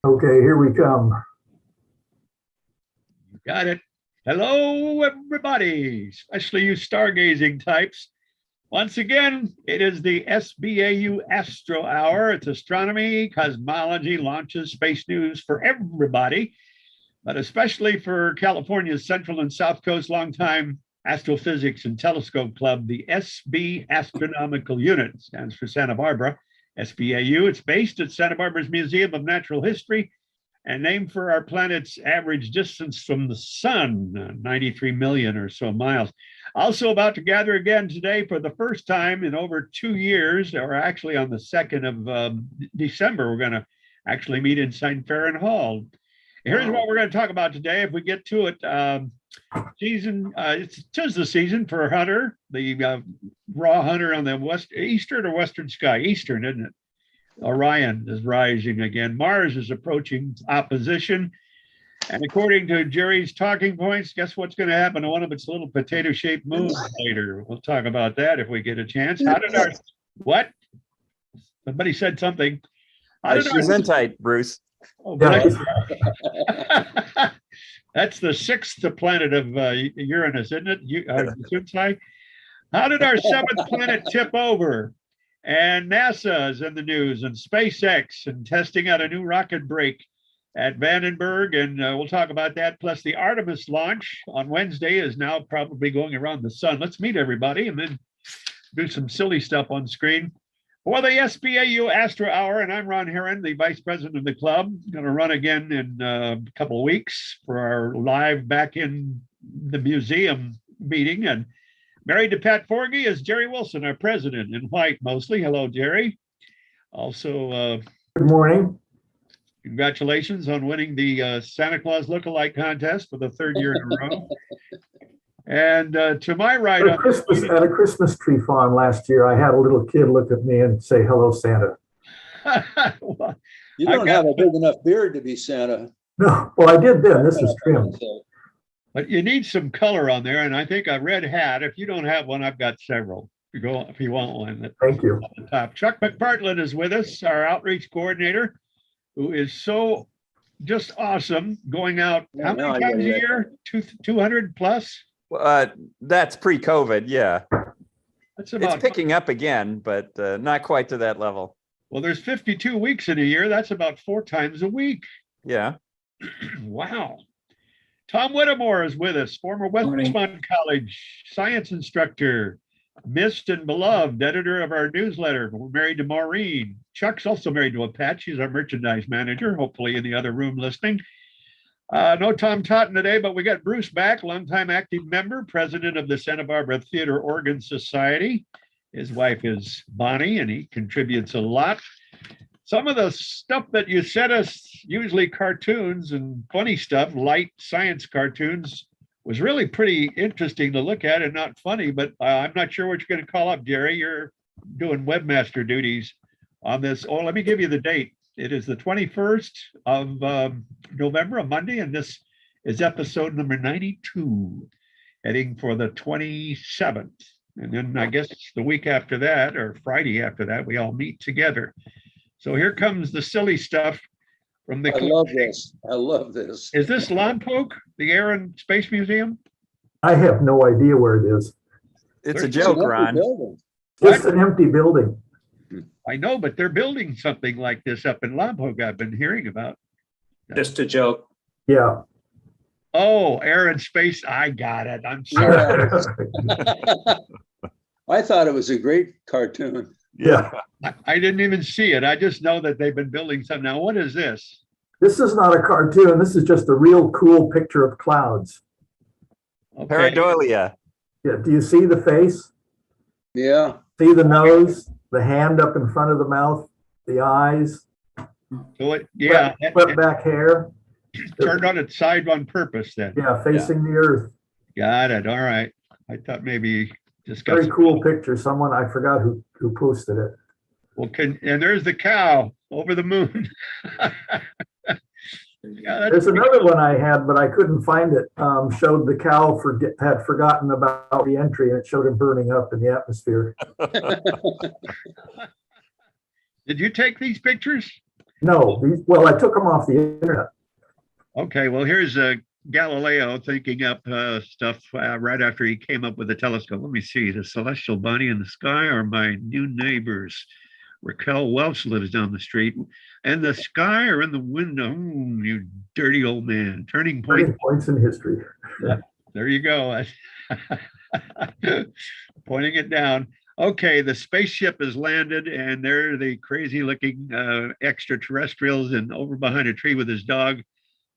Okay, here we come. Got it. Hello, everybody, especially you stargazing types. Once again, it is the SBAU Astro Hour. It's astronomy, cosmology, launches, space news for everybody, but especially for California's Central and South Coast longtime Astrophysics and Telescope Club. The SB Astronomical Unit stands for Santa Barbara. SBAU. It's based at Santa Barbara's Museum of Natural History and named for our planet's average distance from the sun, 93 million or so miles. Also about to gather again today for the first time in over 2 years, or actually on the 2nd of December, we're going to actually meet in St. Farron Hall. Here's what we're going to talk about today, if we get to it. It's 'tis the season for Hunter, the raw hunter on the eastern or western sky. Eastern, isn't it? Orion is rising again. Mars is approaching opposition. And according to Jerry's talking points, guess what's going to happen to one of its little potato-shaped moons later? We'll talk about that if we get a chance. How did our, what? Somebody said something. How did our, tight, Bruce. Oh, bless you. That's the sixth planet of Uranus, isn't it? How did our seventh planet tip over? And NASA is in the news, and SpaceX, and testing out a new rocket brake at Vandenberg, and we'll talk about that. Plus, the Artemis launch on Wednesday is now probably going around the sun. Let's meet everybody and then do some silly stuff on screen. For the SBAU Astro Hour, and I'm Ron Heron, the vice president of the club. Going to run again in a couple of weeks for our live back in the museum meeting. And married to Pat Forgy is Jerry Wilson, our president, in white mostly. Hello, Jerry. Also, good morning. Congratulations on winning the Santa Claus lookalike contest for the third year in a row. And to my right, at a Christmas tree farm last year, I had a little kid look at me and say, "Hello, Santa." Well, you don't have a big enough beard to be Santa. No, well, I did then. This is trimmed. But you need some color on there, and I think a red hat. If you don't have one, I've got several. If you want one. Thank you. On the top. Chuck McPartland is with us, our outreach coordinator, who is so just awesome, going out how many times a year? 200 plus? That's pre-COVID, yeah. That's about, it's picking up again, but not quite to that level. Well, there's 52 weeks in a year. That's about 4 times a week. Yeah. Wow. Tom Whittemore is with us, former Westmont College science instructor, missed and beloved editor of our newsletter. We're married to Maureen. Chuck's also married to a Pat. She's our merchandise manager, hopefully in the other room listening. No Tom Totten today, but we got Bruce back, longtime active member, president of the Santa Barbara Theater Organ Society. His wife is Bonnie, and he contributes a lot. Some of the stuff that you sent us, usually cartoons and funny stuff, light science cartoons, was really pretty interesting to look at and not funny, but I'm not sure what you're going to call up, Jerry. You're doing webmaster duties on this. Oh, let me give you the date. It is the 21st of November, a Monday, and this is episode number 92, heading for the 27th. And then I guess the week after that, or Friday after that, we all meet together. So here comes the silly stuff from the. I love this. I love this. Is this Lompoc, the Air and Space Museum? I have no idea where it is. It's a joke, Ron. Just an empty building. I know, but they're building something like this up in Lompoc I've been hearing about. Just a joke. Yeah. Oh, Air and Space. I got it. I'm sorry. I thought it was a great cartoon. Yeah. I didn't even see it. I just know that they've been building something. Now, what is this? This is not a cartoon. This is just a real cool picture of clouds. Okay. Pareidolia. Yeah. Do you see the face? Yeah. See the nose, the hand up in front of the mouth, the eyes. So it, yeah. Swept back hair. Turned on its side on purpose then. Yeah, facing the earth. Got it. All right. I thought maybe just got very cool picture. Someone, I forgot who posted it. Well, and there's the cow over the moon. Yeah, there's another one I had, but I couldn't find it. Showed the cow had forgotten about the entry, and it showed it burning up in the atmosphere. Did you take these pictures? No, well, I took them off the internet. Okay, well, here's Galileo thinking up stuff right after he came up with the telescope. Let me see, the celestial body in the sky are my new neighbors. Raquel Welch lives down the street. And the sky or in the window? You dirty old man. Turning point. Turning points in history. There you go. Pointing it down. Okay, the spaceship has landed, and they're the crazy-looking extraterrestrials, and over behind a tree with his dog.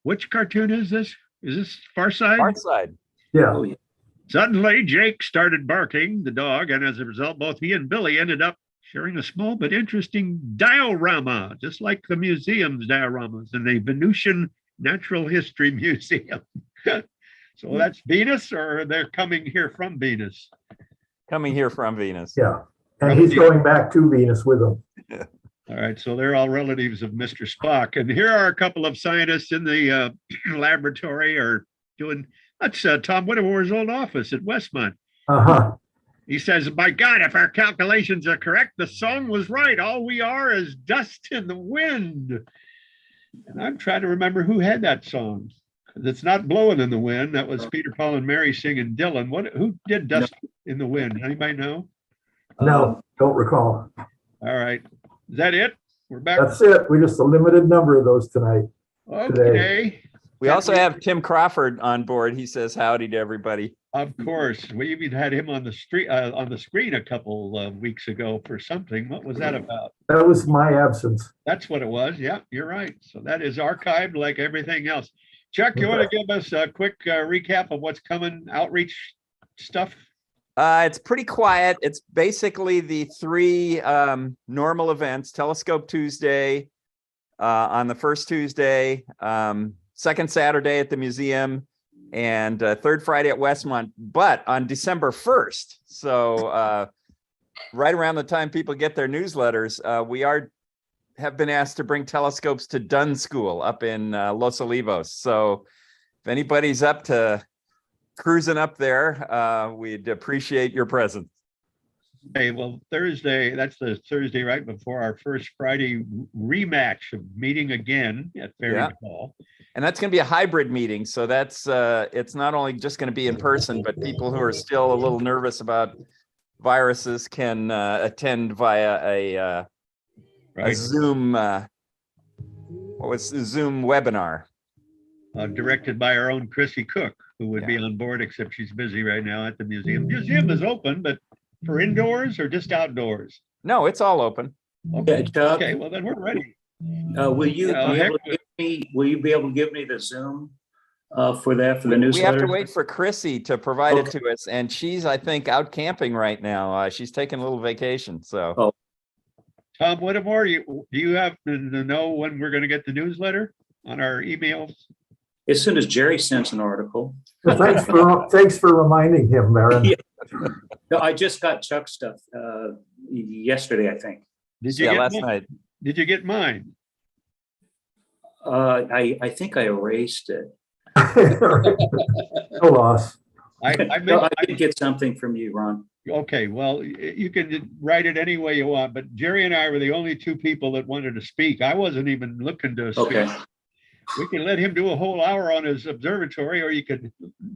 Which cartoon is this? Is this Far Side? Far Side. Yeah. Oh, yeah. Suddenly, Jake started barking, the dog, and as a result, both he and Billy ended up sharing a small but interesting diorama, just like the museum's dioramas in the Venusian Natural History Museum. So that's Venus, or they're coming here from Venus? Coming here from Venus. Yeah. And he's going back to Venus with them. All right, so they're all relatives of Mr. Spock. And here are a couple of scientists in the laboratory are doing, that's Tom Whittemore's old office at Westmont. Uh-huh. He says, my God, if our calculations are correct, the song was right. All we are is dust in the wind. And I'm trying to remember who had that song. It's not Blowing in the Wind. That was Peter, Paul, and Mary singing Dylan. Who did Dust in the Wind? Anybody know? No, don't recall. All right. Is that it? We're back. That's it. We just a limited number of those tonight. Okay. We also have Tim Crawford on board. He says howdy to everybody. Of course. We even had him on the street on the screen a couple of weeks ago for something. What was that about? That was my absence. That's what it was. Yeah, you're right. So that is archived like everything else. Chuck, you want to give us a quick recap of what's coming, outreach stuff? It's pretty quiet. It's basically the three normal events: Telescope Tuesday on the first Tuesday, second Saturday at the museum, and third Friday at Westmont. But on December 1st, so right around the time people get their newsletters, we have been asked to bring telescopes to Dunn School up in Los Olivos. So if anybody's up to cruising up there, we'd appreciate your presence. Hey, well, Thursday, that's the Thursday right before our first Friday rematch of meeting again at Ferry Hall. And that's going to be a hybrid meeting. So that's it's not only just going to be in person, but people who are still a little nervous about viruses can attend via a Zoom, Zoom webinar. Directed by our own Chrissy Cook, who would be on board, except she's busy right now at the museum. Museum is open, but for indoors or just outdoors? No, it's all open. Okay, Chuck, okay, well then we're ready. will you be able to give me the Zoom for that, for the newsletter? We have to wait for Chrissy to provide it to us, and she's, I think, out camping right now. She's taking a little vacation, so. Tom Whittemore, do you have to know when we're going to get the newsletter on our emails? As soon as Jerry sends an article. Well, thanks for reminding him, Marin. Yeah. No, I just got Chuck's stuff yesterday, I think. Did you get last mine? night. Did you get mine? I think I erased it. No loss. I did get something from you, Ron. Okay, well, you can write it any way you want, but Jerry and I were the only two people that wanted to speak. I wasn't even looking to speak. Okay. We can let him do a whole hour on his observatory, or you could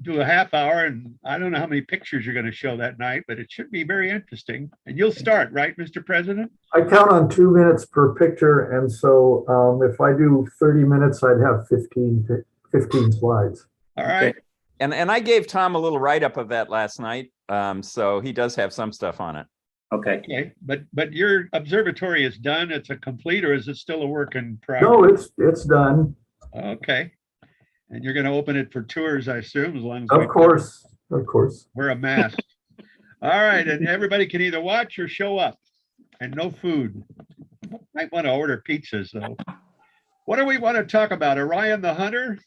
do a half hour, and I don't know how many pictures you're going to show that night, but it should be very interesting. And you'll start, right, Mr. President? I count on 2 minutes per picture, and so if I do 30 minutes, I'd have 15 slides. All right. Okay. And I gave Tom a little write-up of that last night, so he does have some stuff on it. Okay. Okay, but your observatory is done. It's a complete, or is it still a work in progress? No, it's done. Okay. And you're going to open it for tours, I assume, as long as Of course. wear a mask. All right, and everybody can either watch or show up, and no food. Might want to order pizzas though. What do we want to talk about? Orion the Hunter?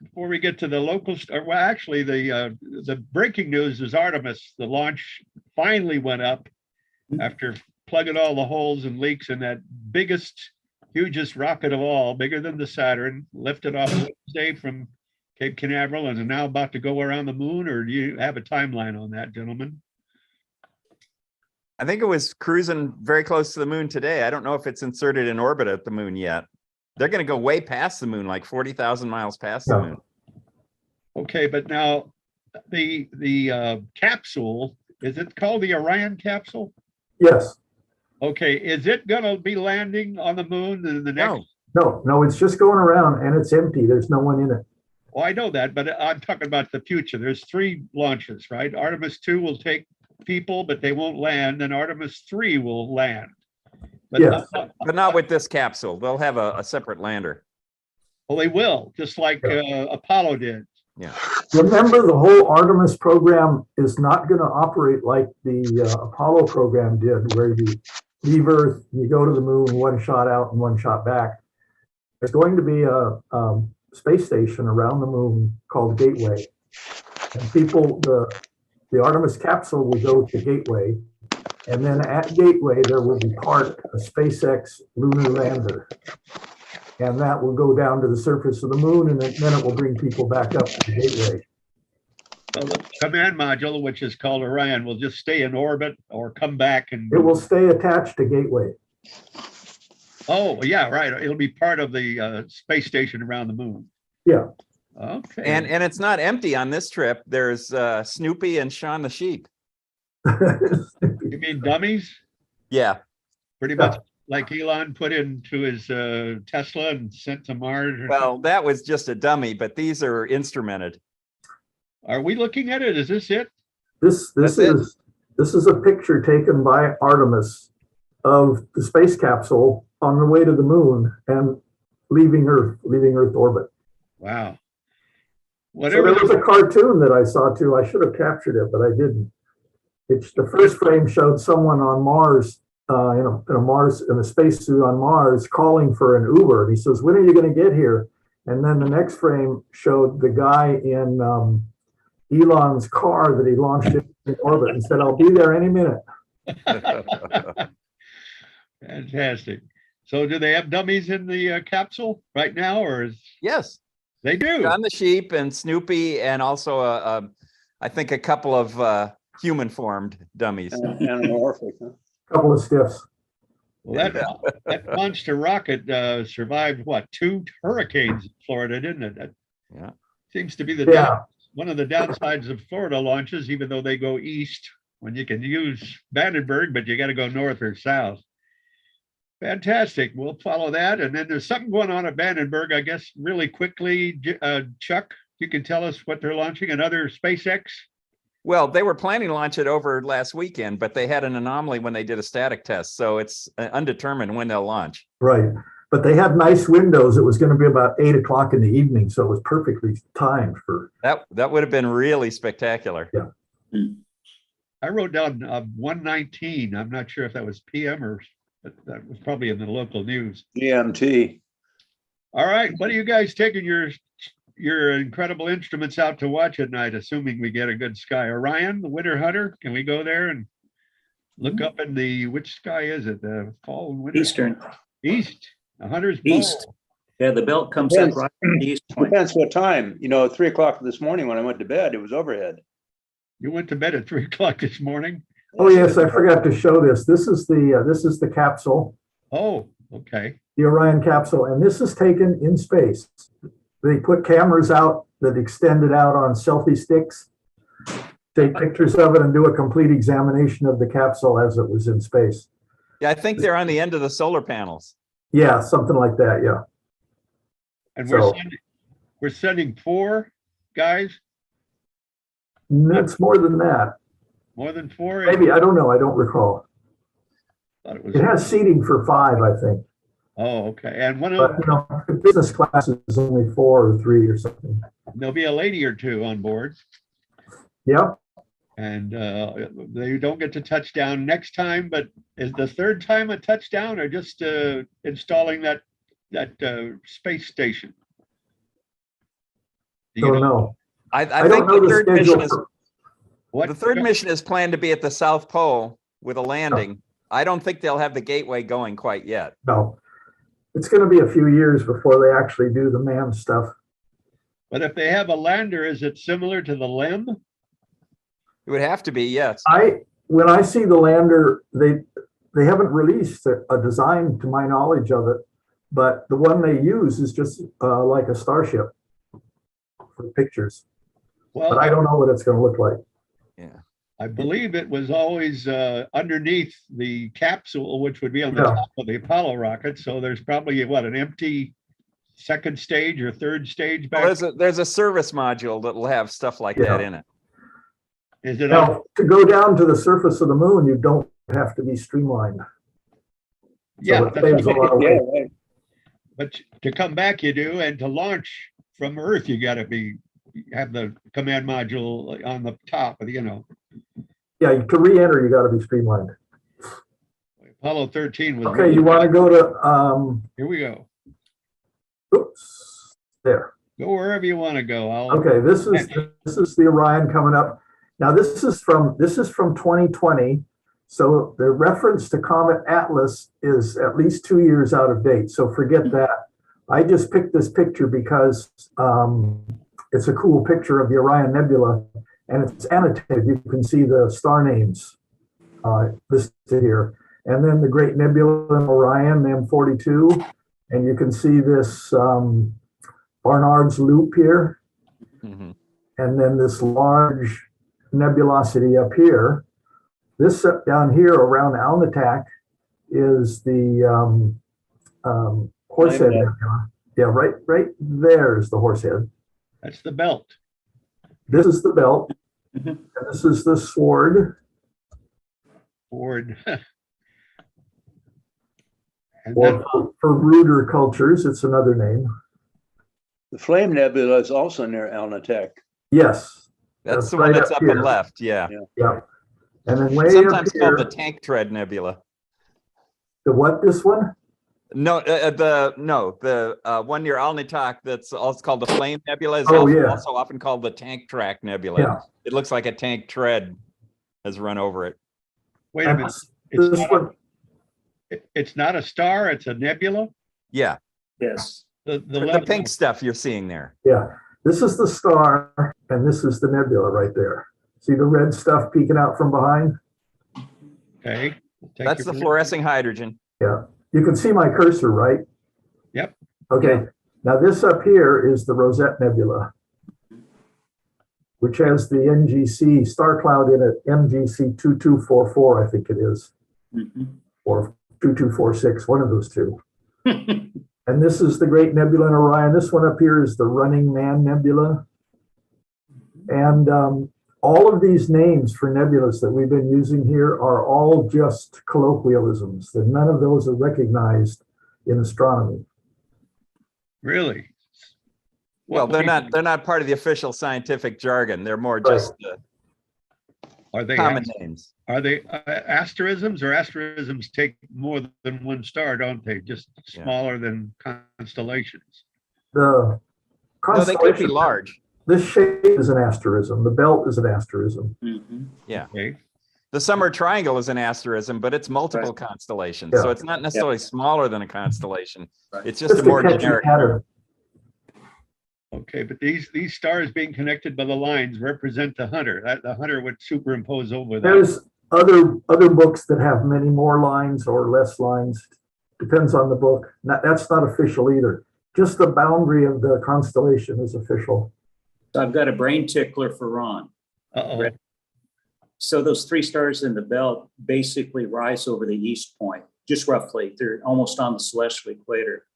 Before we get to the local, well, actually, the breaking news is Artemis. The launch finally went up after plugging all the holes and leaks in that hugest rocket of all, bigger than the Saturn, lifted off Wednesday from Cape Canaveral and is now about to go around the moon. Or do you have a timeline on that, gentlemen? I think it was cruising very close to the moon today. I don't know if it's inserted in orbit at the moon yet. They're going to go way past the moon, like 40,000 miles past the Yeah. moon. Okay, but now the capsule, is it called the Orion capsule? Yes. Okay, is it gonna be landing on the moon in the next? No, No, it's just going around and it's empty. There's no one in it. Well, I know that, but I'm talking about the future. There's 3 launches, right? Artemis 2 will take people, but they won't land, and Artemis 3 will land. But Yes. but not with this capsule. They'll have a separate lander. well, they will, just like Apollo did. Yeah. Remember, the whole Artemis program is not going to operate like the Apollo program did, where you leave Earth, you go to the moon, one shot out and one shot back. There's going to be a space station around the moon called Gateway. And people, the Artemis capsule will go to Gateway. And then at Gateway, there will be parked a SpaceX lunar lander. And that will go down to the surface of the moon, and then it will bring people back up to the Gateway. So the command module, which is called Orion, will just stay in orbit or come back and. It will stay attached to Gateway. Oh, yeah, right. It'll be part of the space station around the moon. Yeah. Okay. And it's not empty on this trip. There's Snoopy and Shaun the sheep. You mean dummies? Yeah. Pretty much like Elon put into his Tesla and sent to Mars. Well, that was just a dummy, but these are instrumented. Are we looking at it? Is this it? This is a picture taken by Artemis of the space capsule on the way to the moon and leaving Earth orbit. Wow. So Whatever. there was a cartoon that I saw too. I should have captured it, but I didn't. It's the first frame showed someone on Mars, in a spacesuit on Mars, calling for an Uber. And he says, "When are you going to get here?" And then the next frame showed the guy in Elon's car that he launched in orbit and said, "I'll be there any minute." Fantastic. So do they have dummies in the capsule right now, or is Yes. they do? Shaun the sheep and Snoopy, and also I think a couple of human formed dummies. Anamorphic, huh? Couple of stiffs. Well, that monster rocket survived what, 2 hurricanes in Florida, didn't it? That Yeah. seems to be Yeah. one of the downsides of Florida launches, even though they go east when you can use Vandenberg, but you got to go north or south. Fantastic. We'll follow that. And then there's something going on at Vandenberg, I guess, really quickly. Chuck, you can tell us what they're launching, another SpaceX? Well, they were planning to launch it over last weekend, but they had an anomaly when they did a static test. So it's undetermined when they'll launch. Right. But they had nice windows. It was going to be about 8 o'clock in the evening. So it was perfectly timed for. That would have been really spectacular. Yeah. I wrote down 119. I'm not sure if that was PM or that was probably in the local news. GMT. All right. What are you guys taking your incredible instruments out to watch at night, assuming we get a good sky? Orion, the Winter Hunter, can we go there and look up in which sky is it? The fall and winter? Eastern, East, the Hunter's Bowl. east. Yeah, the belt comes up Depends. right from the east point. Depends what time. At 3 o'clock this morning when I went to bed, it was overhead. You went to bed at 3 o'clock this morning? Oh yes, I forgot to show this. This is the capsule, Oh, okay. the Orion capsule, and this is taken in space. They put cameras out that extended out on selfie sticks, take pictures of it, and do a complete examination of the capsule as it was in space. Yeah, I think they're on the end of the solar panels. Yeah, something like that. Yeah. And So- we're sending 4 guys, It's more than that. more than 4? Maybe, I don't know. I don't recall. Thought it was. It has seating for 5, I think. Oh, okay. And But, the business class is only 4 or 3 or something. there'll be a lady or 2 on board, Yep. and they don't get to touch down next time, but is the 3rd time a touchdown or just installing that space station? Do you Don't know. I I think don't know the the third mission schedule. is What? the third mission is planned to be at the South Pole with a landing. I don't think they'll have the gateway going quite yet. No. It's going to be a few years before they actually do the manned stuff. But if they have a lander, is it similar to the LEM? It would have to be, yes. When I see the lander, they haven't released a design to my knowledge of it, but the one they use is just like a starship for pictures. But Well, I don't know what it's going to look like. Yeah. I believe it was always underneath the capsule, which would be on the Yeah. top of the Apollo rocket. So there's probably what, an empty second stage or third stage Well, back? there's a service module that will have stuff like that Yeah. in it. Is it on? Now, to go down to the surface of the moon, you don't have to be streamlined. Yeah, it that's saves a right. lot of Yeah, weight. right. But to come back, you do, and to launch from Earth, you got to have the command module on the top of Yeah, to re-enter, you got to be streamlined. Apollo 13 was. Okay, you want to go to, Here we go. oops, there. Go wherever you want to go. Okay, this is the Orion coming up. Now this is from 2020. So the reference to Comet Atlas is at least 2 years out of date. So forget that. I just picked this picture because it's a cool picture of the Orion Nebula, and it's annotated. You can see the star names listed here. And then the Great Nebula in Orion, M42. And you can see this Barnard's Loop here. Mm-hmm. And then this large nebulosity up here. This down here around Alnitak is the Horsehead Nebula. Yeah, right there is the Horsehead. That's the belt. This is the belt. Mhm. And this is the sword. Ford. And Or then, for ruder cultures, it's another name. The Flame Nebula is also near Alnitak. Yes. That's the right one that's up here. and left. Yeah. Yeah. And then way Sometimes up called here, the Tank Tread Nebula. the what, this one? No, the one near Alnitak that's also called the Flame Nebula is Oh, also, yeah. also often called the Tank Track Nebula. Yeah. It looks like a tank tread has run over it. wait a And minute. this one, It's not a star, it's a nebula? Yeah, Yes. the pink stuff you're seeing there. yeah. This is the star, and this is the nebula right there. See the red stuff peeking out from behind? Okay. Take That's your- the fluorescing hydrogen. Yeah. You can see my cursor, right? Yep. Okay. Now this up here is the Rosette Nebula, which has the NGC star cloud in it, MGC 2244, I think it is, Mhm. or 2246, one of those two. And this is the Great Nebula in Orion. This one up here is the Running Man Nebula. And all of these names for nebulas that we've been using here are all just colloquialisms. That none of those are recognized in astronomy. Really? Well, What they're not part of the official scientific jargon. They're more Right. just Are they common names. Are they asterisms, or asterisms take more than one star, don't they? Just Yeah. smaller than constellations. The No, they could be constellation, large. this shape is an asterism. The belt is an asterism. Mhm. Okay. The Summer Triangle is an asterism, but it's multiple constellations. Yeah. So it's not necessarily smaller than a constellation. Right. It's just a Just more a catchy generic. pattern. Okay, but these stars being connected by the lines represent the hunter. That the hunter would superimpose over that. There's other books that have many more lines or less lines. Depends on the book. That's not official either. Just the boundary of the constellation is official. So I've got a brain tickler for Ron. Uh-oh. So those three stars in the belt basically rise over the east point, just roughly. They're almost on the celestial equator.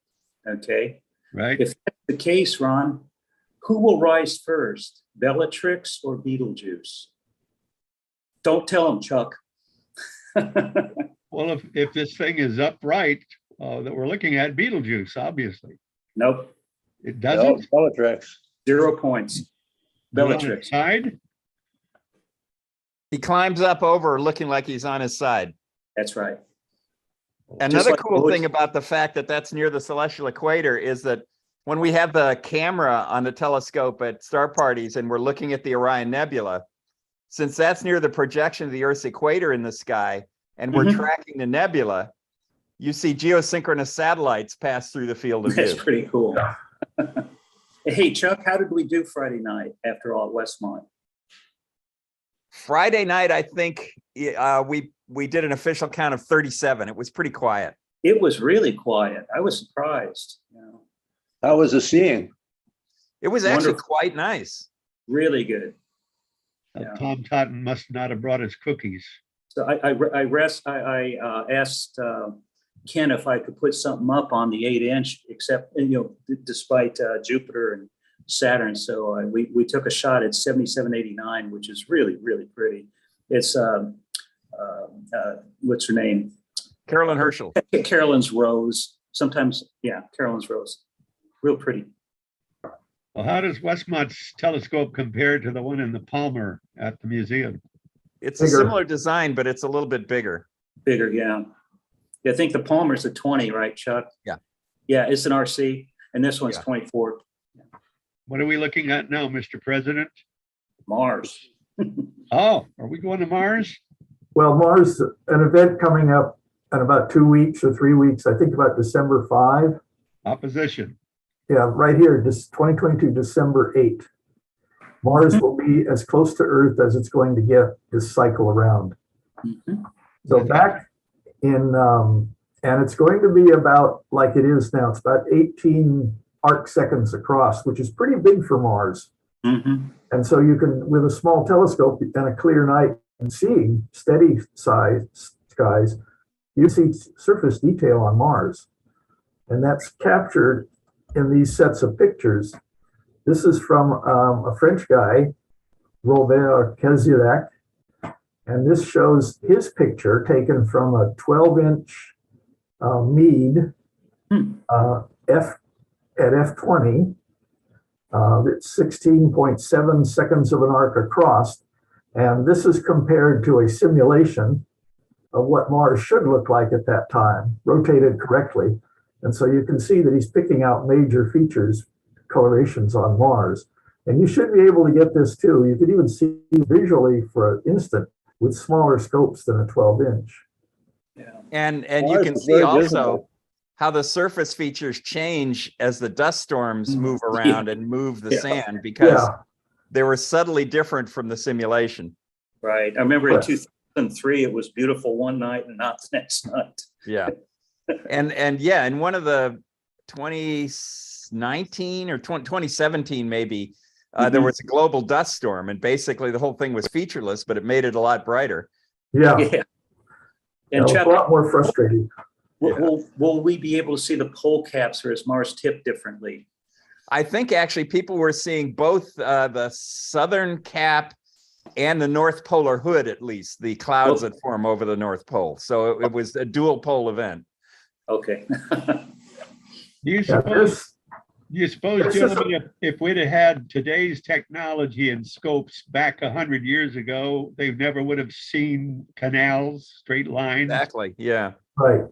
Okay. Right? If that's the case, Ron, who will rise first, Bellatrix or Beetlejuice? Don't tell him, Chuck. Well, if this thing is upright that we're looking at, Beetlejuice, obviously. Nope, It No, doesn't. Bellatrix. 0 points. Bellatrix. Side? He climbs up over looking like he's on his side. That's right. Another like cool Lois- thing about the fact that that's near the celestial equator is that when we have the camera on the telescope at star parties and we're looking at the Orion Nebula, since that's near the projection of the Earth's equator in the sky, and we're Mhm. tracking the nebula, you see geosynchronous satellites pass through the field of That's view. pretty cool. Hey, Chuck, how did we do Friday night after all at Westmont? Friday night, I think we did an official count of 37. It was pretty quiet. It was really quiet. I was surprised, you know, How was the seeing? It was actually Wonderful. quite nice. really good. Yeah. Tom Totten must not have brought his cookies. So I asked Ken if I could put something up on the 8-inch, except, you know, despite Jupiter and Saturn. So we took a shot at 7789, which is really, really pretty. It's what's her name? Carolyn Herschel. Carolyn's Rose. Sometimes, yeah, Carolyn's Rose. Real pretty. Well, how does Westmont's telescope compare to the one in the Palmer at the museum? It's a Bigger. similar design, but it's a little bit bigger. Bigger, yeah. I think the Palmer's a 20, right, Chuck? Yeah. Yeah, it's an RC, and this one's Yeah. 24. What are we looking at now, Mr. President? Mars. Oh, are we going to Mars? Well, Mars, an event coming up in about 2 weeks or 3 weeks, I think about December 5. Opposition. Yeah, right here, this 2022, December 8. Mars will be as close to Earth as it's going to get this cycle around. Mhm. So back in, and it's going to be about like it is now, it's about 18 arc seconds across, which is pretty big for Mars. Mhm. And so you can, with a small telescope and a clear night and seeing steady size skies, you see surface detail on Mars. And that's captured in these sets of pictures. This is from a French guy, Robert Kézirac, and this shows his picture taken from a 12-inch Meade F at f20. It's 16.7 seconds of an arc across, and this is compared to a simulation of what Mars should look like at that time, rotated correctly. And so you can see that he's picking out major features, colorations on Mars. And you should be able to get this too. You could even see visually for an instant with smaller scopes than a 12-inch. Yeah. And you Mars can is see very also visible. how the surface features change as the dust storms move around and move the Yeah. sand, because Yeah, they were subtly different from the simulation. Right. I remember in Yes. 2003, it was beautiful one night and not the next night. Yeah. And yeah, in one of the 2019 or 2017, maybe, there Mhm. was a global dust storm, and basically the whole thing was featureless, but it made it a lot brighter. yeah. Yeah. That And was Chuck, a lot more frustrating. will we be able to see the pole caps, or is Mars tipped differently? I think actually people were seeing both the southern cap and the North Polar hood, at least the clouds that form over the North Pole. So it was a dual pole event. Okay. Do you Yeah, suppose, this is- gentlemen, if we'd have had today's technology and scopes back 100 years ago, they never would have seen canals, straight lines? Exactly. Yeah. Right.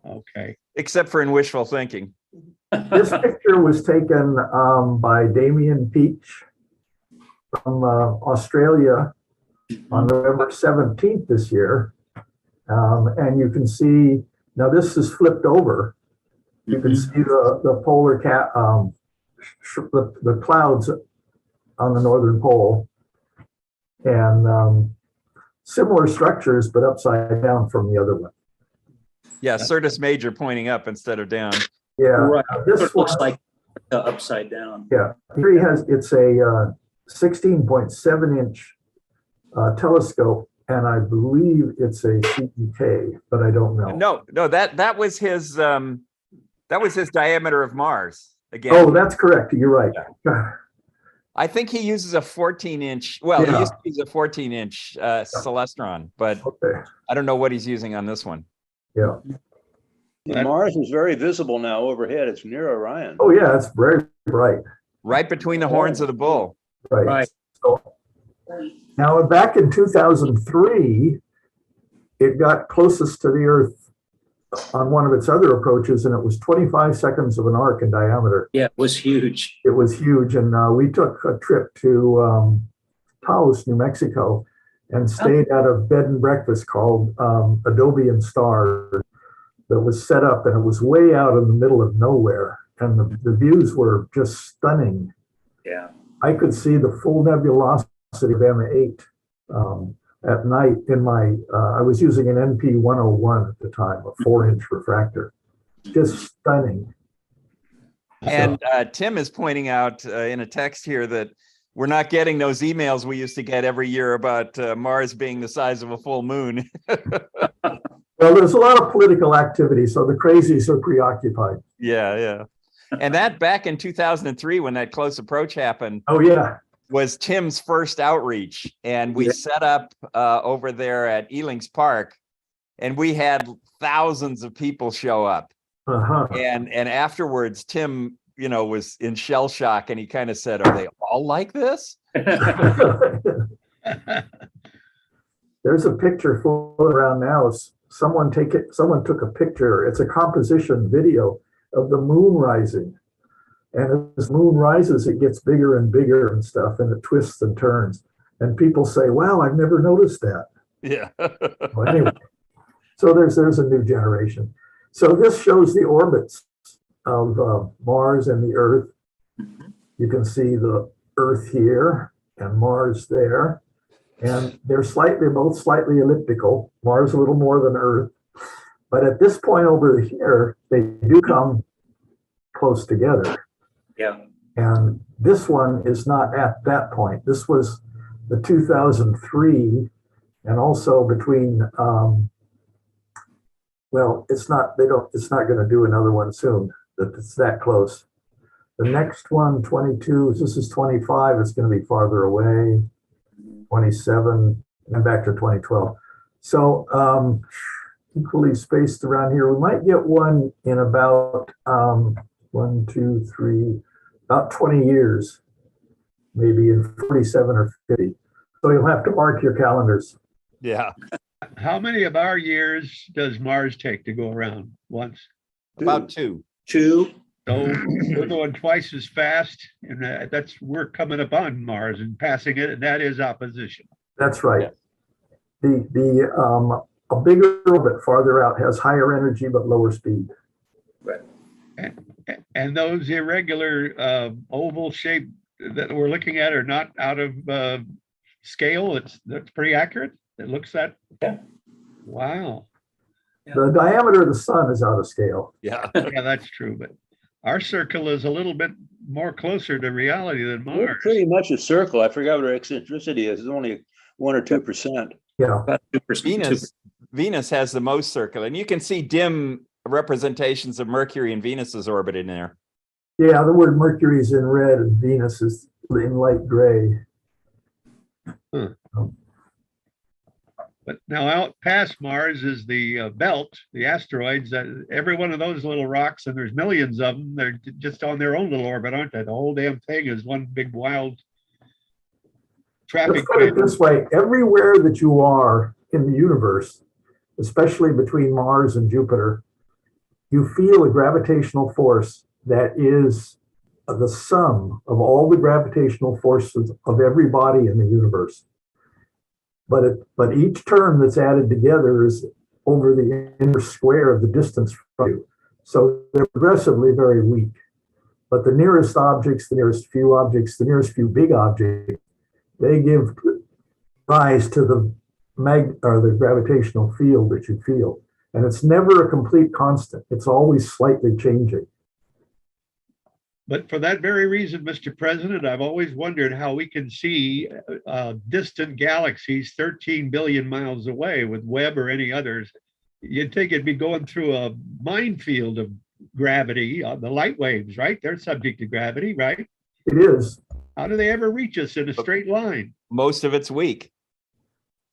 Okay. Except for in wishful thinking. This picture was taken by Damien Peach from Australia on November 17th this year. And you can see, now this is flipped over. You can see the polar cap, the clouds on the northern pole, and similar structures, but upside down from the other one. Yeah. Certus Major pointing up instead of down. Yeah, Right. this It one, looks like upside down. yeah, here he has, it's a 16.7-inch telescope, and I believe it's a CEK, but I don't know. No, that was his diameter of Mars. Again, Oh, that's correct. You're right. I think he uses a 14-inch. Well, he Yeah. used to use a 14-inch Celestron, but Okay. I don't know what he's using on this one. Yeah. And Mars is very visible now overhead. It's near Orion. Oh, yeah. It's very bright. Right between the horns of the bull. Right. Right. So, now, back in 2003, it got closest to the Earth on one of its other approaches, and it was 25 seconds of an arc in diameter. Yeah, it was huge. It was huge, and we took a trip to Taos, New Mexico, and stayed at a bed and breakfast called Adobe and Star that was set up, and it was way out in the middle of nowhere, and the views were just stunning. Yeah. I could see the full nebulosity of M8 at night in my, I was using an NP 101 at the time, a 4-inch refractor. just stunning. And Tim is pointing out in a text here that we're not getting those emails we used to get every year about Mars being the size of a full moon. Well, there's a lot of political activity, so the crazies are preoccupied. Yeah. And that back in 2003, when that close approach happened, Oh, yeah. was Tim's first outreach. And we set up over there at Elings Park, and we had thousands of people show up. Uh-huh. And afterwards, Tim, was in shell shock, and he kind of said, "Are they all like this?" There's a picture floating around now. Someone took a picture. It's a composition video of the moon rising. And as the moon rises, it gets bigger and bigger and stuff, and it twists and turns. And people say, "Wow, I've never noticed that." Yeah. Well, anyway, so there's a new generation. So this shows the orbits of Mars and the Earth. You can see the Earth here and Mars there. And they're both slightly elliptical. Mars a little more than Earth. But at this point over here, they do come close together. Yeah. And this one is not at that point. This was the 2003, and also between, it's not going to do another one soon. That it's that close. The next one, 22, this is 25, it's going to be farther away. 27, and back to 2012. So equally spaced around here. We might get one in about 1, 2, 3, about 20 years, maybe in 47 or 50. So you'll have to mark your calendars. Yeah. How many of our years does Mars take to go around once? About 2. 2. So we're going twice as fast, and we're coming up on Mars and passing it, and that is opposition. That's right. A bigger orbit farther out has higher energy but lower speed. Right. And those irregular oval shape that we're looking at are not out of scale. That's pretty accurate. It looks that. Yeah. Wow. The diameter of the sun is out of scale. Yeah. Yeah, that's true. But our circle is a little bit more closer to reality than We're Mars. pretty much a circle. I forgot what our eccentricity is. It's only 1 or 2%. Yeah. About 2%. Venus has the most circle, and you can see dim representations of Mercury and Venus's orbit in there. Yeah, the word Mercury is in red and Venus is in light gray. But now out past Mars is the belt, the asteroids. Every one of those little rocks, and there's millions of them, they're just on their own little orbit, aren't they? The whole damn thing is one big wild traffic. Let's put it this way, everywhere that you are in the universe, especially between Mars and Jupiter, you feel a gravitational force that is the sum of all the gravitational forces of every body in the universe. But each term that's added together is over the inner square of the distance from you. So they're progressively very weak. But the nearest objects, the nearest few big objects, they give rise to the gravitational field that you feel. And it's never a complete constant. It's always slightly changing. But for that very reason, Mr. President, I've always wondered how we can see distant galaxies 13 billion miles away with Webb or any others. You'd think it'd be going through a minefield of gravity, the light waves, right? They're subject to gravity, right? It is. How do they ever reach us in a straight line? Most of it's weak.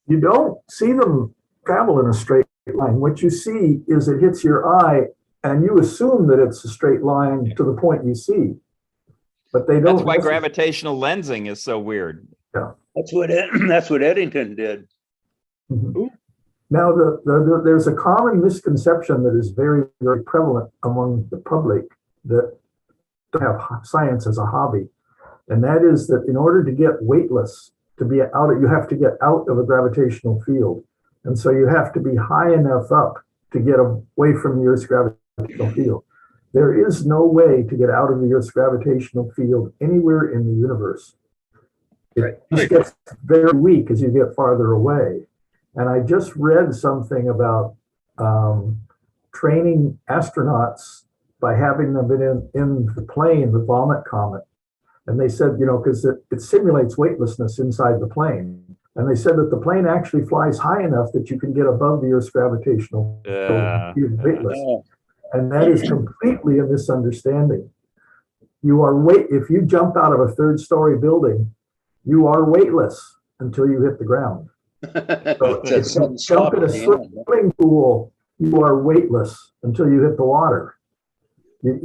You don't see them travel in a straight line. What you see is it hits your eye, and you assume that it's a straight line to the point you see, but they don't. That's why gravitational lensing is so weird. Yeah. That's what Eddington did. Mhm. Now, there's a common misconception that is very, very prevalent among the public that have science as a hobby, and that is that in order to get weightless, you have to get out of a gravitational field, and so you have to be high enough up to get away from the Earth's gravitational field. There is no way to get out of the Earth's gravitational field anywhere in the universe. It just gets very weak as you get farther away. And I just read something about training astronauts by having them in the plane, the Vomit Comet. And they said, because it simulates weightlessness inside the plane. And they said that the plane actually flies high enough that you can get above the Earth's gravitational pull, being weightless. And that is completely a misunderstanding. If you jump out of a third-story building, you are weightless until you hit the ground. So if you jump in a swimming pool, you are weightless until you hit the water.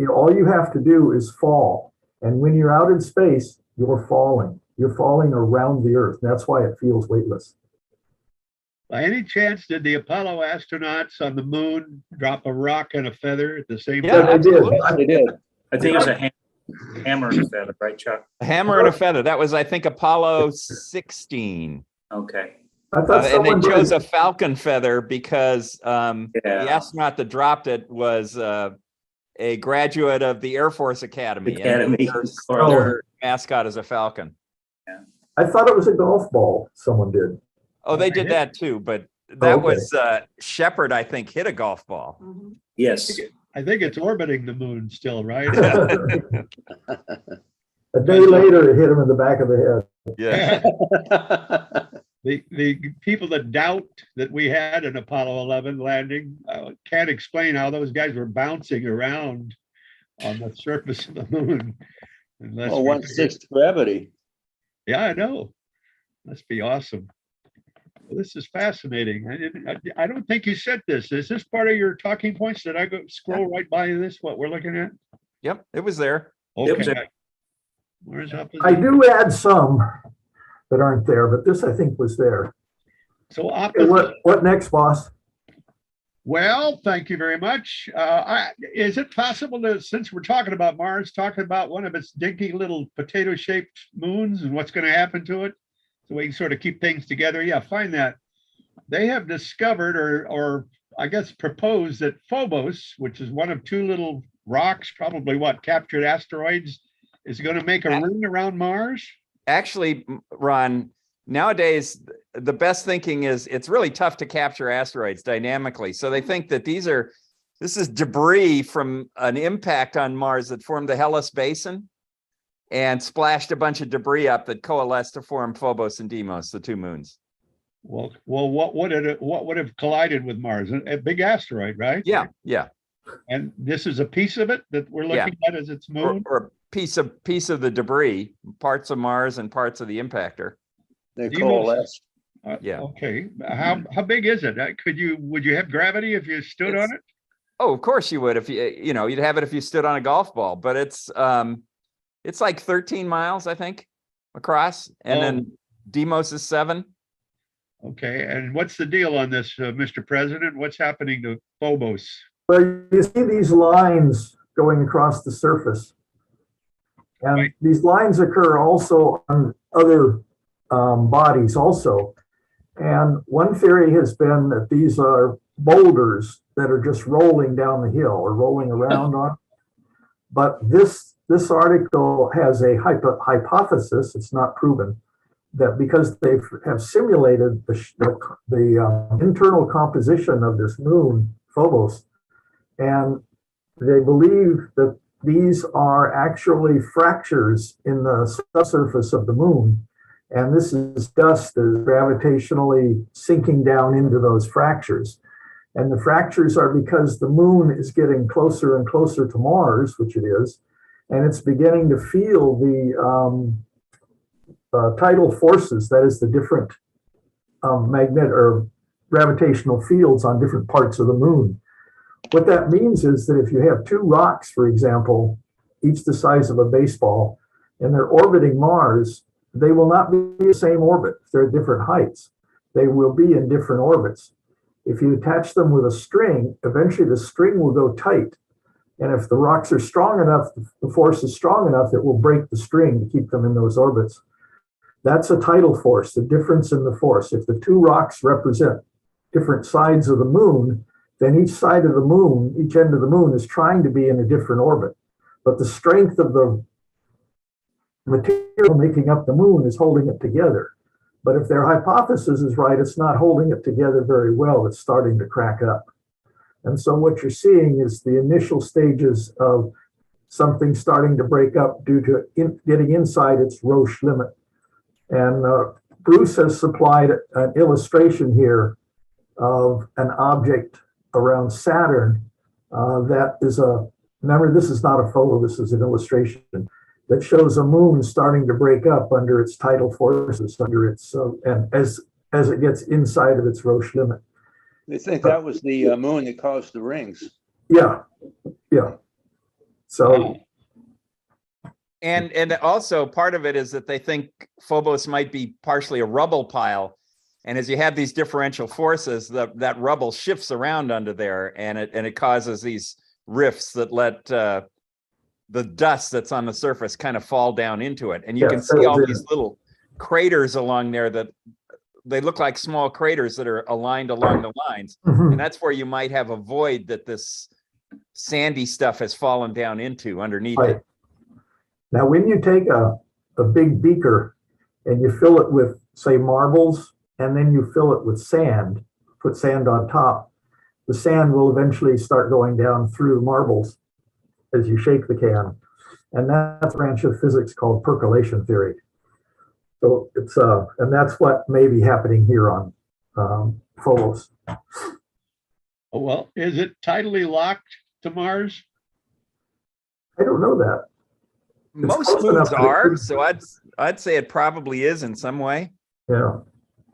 All you have to do is fall. And when you're out in space, you're falling. You're falling around the Earth. That's why it feels weightless. By any chance, did the Apollo astronauts on the moon drop a rock and a feather at the same Yeah, time? They did. I think it was a hammer and a feather, right, Chuck? A hammer and a feather. That was, I think, Apollo 16. Okay. I thought And they someone chose a falcon feather because the Yeah. astronaut that dropped it was a graduate of the Air Force Academy. Academy, And of their, course. their mascot is a falcon. I thought it was a golf ball someone did. Oh, they did that too, but that okay. was Shepard, I think, hit a golf ball. Yes. I think it's orbiting the moon still, right? A day later, it hit him in the back of the head. Yeah. The people that doubt that we had an Apollo 11 landing can't explain how those guys were bouncing around on the surface of the moon. Unless Oh, 1/6 gravity. Yeah, I know. Must be awesome. Well, this is fascinating. I don't think you said this. Is this part of your talking points? Did I go scroll right by this, what we're looking at? Yep, it was there. Okay. It was there. Where's up? I do add some that aren't there, but this I think was there. So Okay, what next, boss? Well, thank you very much. Is it possible that, since we're talking about Mars, talking about one of its dinky little potato-shaped moons and what's going to happen to it, so we can sort of keep things together? Yeah, find that. They have discovered, or I guess proposed, that Phobos, which is one of two little rocks, probably captured asteroids, is going to make a ring around Mars. Actually, Ron, nowadays, the best thinking is it's really tough to capture asteroids dynamically. So they think that this is debris from an impact on Mars that formed the Hellas Basin and splashed a bunch of debris up that coalesced to form Phobos and Deimos, the two moons. Well, what would have collided with Mars? A big asteroid, right? Yeah. And this is a piece of it that we're looking at as its moon? Or a piece of the debris, parts of Mars and parts of the impactor. They Deimos. coalesced. Yeah. Okay. How big is it? Would you have gravity if you stood on it? Oh, of course you would. If you'd have it if you stood on a golf ball, but it's like 13 miles, I think, across. And then Deimos is 7. Okay. And what's the deal on this, Mr. President? What's happening to Phobos? Well, you see these lines going across the surface. And Right. these lines occur also on other bodies also. And one theory has been that these are boulders that are just rolling down the hill or rolling around on. But this article has a hypothesis, it's not proven, that because they have simulated the internal composition of this moon, Phobos, and they believe that these are actually fractures in the subsurface of the moon. And this is dust that is gravitationally sinking down into those fractures. And the fractures are because the moon is getting closer and closer to Mars, which it is, and it's beginning to feel the tidal forces, that is the different magnetic or gravitational fields on different parts of the moon. What that means is that if you have two rocks, for example, each the size of a baseball, and they're orbiting Mars, they will not be in the same orbit. They're at different heights. They will be in different orbits. If you attach them with a string, eventually the string will go tight. And if the rocks are strong enough, the force is strong enough, it will break the string to keep them in those orbits. That's a tidal force, the difference in the force. If the two rocks represent different sides of the moon, then each side of the moon, each end of the moon is trying to be in a different orbit. But the strength of the material making up the moon is holding it together. But if their hypothesis is right, it's not holding it together very well. It's starting to crack up. And so what you're seeing is the initial stages of something starting to break up due to getting inside its Roche limit. And Bruce has supplied an illustration here of an object around Saturn that is remember, this is not a photo, this is an illustration that shows a moon starting to break up under its tidal forces, and as it gets inside of its Roche limit. They think that was the moon that caused the rings. Yeah, yeah. So, and also part of it is that they think Phobos might be partially a rubble pile. And as you have these differential forces, that rubble shifts around under there, and it causes these rifts that let the dust that's on the surface kind of fall down into it. And you can see all these little craters along there that they look like small craters that are aligned along the lines. mhm. And that's where you might have a void that this sandy stuff has fallen down into underneath Right. it. Now, when you take a big beaker and you fill it with, say, marbles, and then you fill it with sand, put sand on top, the sand will eventually start going down through the marbles as you shake the can. And that's a branch of physics called percolation theory. So it's, and that's what may be happening here on Phobos. Well, is it tidally locked to Mars? I don't know that. Most close enough moons that it are, could so I'd say it probably is in some way. Yeah.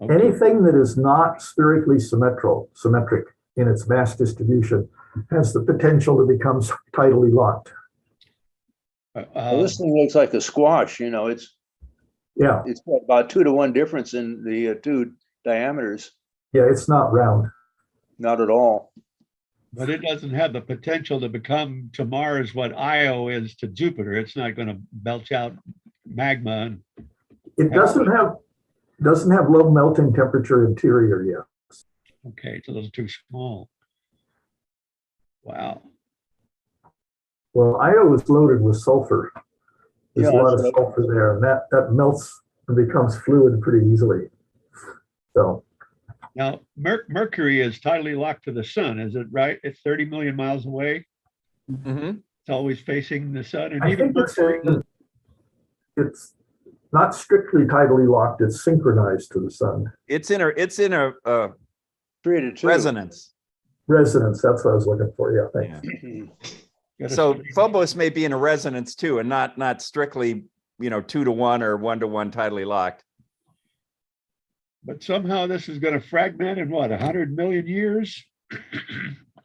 Okay. Anything that is not spherically symmetric in its mass distribution has the potential to become tidally locked. Well, this thing looks like a squash, you know, it's Yeah, got about 2-to-1 difference in the two diameters. yeah, it's not round. Not at all. But it doesn't have the potential to become to Mars what Io is to Jupiter. It's not going to belch out magma. And It doesn't have low melting temperature interior yet. okay, it's a little too small. Wow. Well, Io is loaded with sulfur. There's Yeah, a lot of that's sulfur there, and that melts and becomes fluid pretty easily. So, Now, Mercury is tidally locked to the sun, is it right? It's 30 million miles away. Mhm. It's always facing the sun, and I even think Mercury. it's not strictly tidally locked, it's synchronized to the sun. It's in a 3-to-2. resonance. Resonance, that's what I was looking for, yeah, thanks. gotta So study- Phobos may be in a resonance too, and not strictly, 2-to-1 or 1-to-1 tidally locked. But somehow this is going to fragment in what, 100 million years?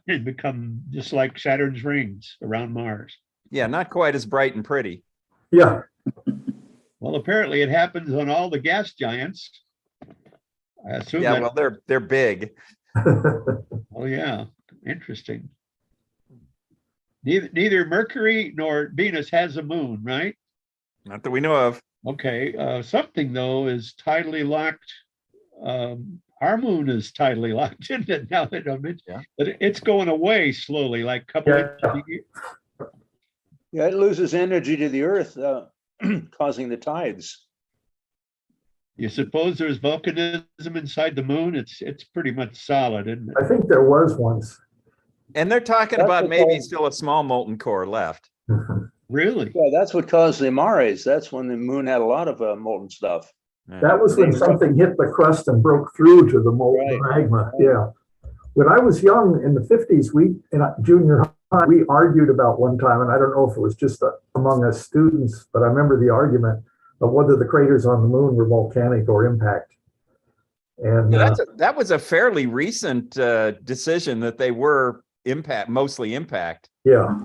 And become just like Saturn's rings around Mars. Yeah, not quite as bright and pretty. Yeah, Well, apparently it happens on all the gas giants. I assume Yeah, that, well, they're big. oh yeah, interesting. Neither Mercury nor Venus has a moon, right? Not that we know of. Okay, something though is tidally locked. Our moon is tidally locked, isn't it? Now that I mention, Yeah. but it's going away slowly, like a couple Yeah. inches a year. Yeah, it loses energy to the earth, causing the tides. You suppose there's volcanism inside the moon? It's pretty much solid, isn't it? I think there was once. And they're talking That's about what maybe they- still a small molten core left. Really? Yeah, that's what caused the mares. That's when the moon had a lot of molten stuff. That was when something hit the crust and broke through to the molten Right. magma, yeah. When I was young in the 50s, in junior high, we argued about one time, and I don't know if it was just among us students, but I remember the argument of whether the craters on the moon were volcanic or impact. And That was a fairly recent decision that they were mostly impact. yeah,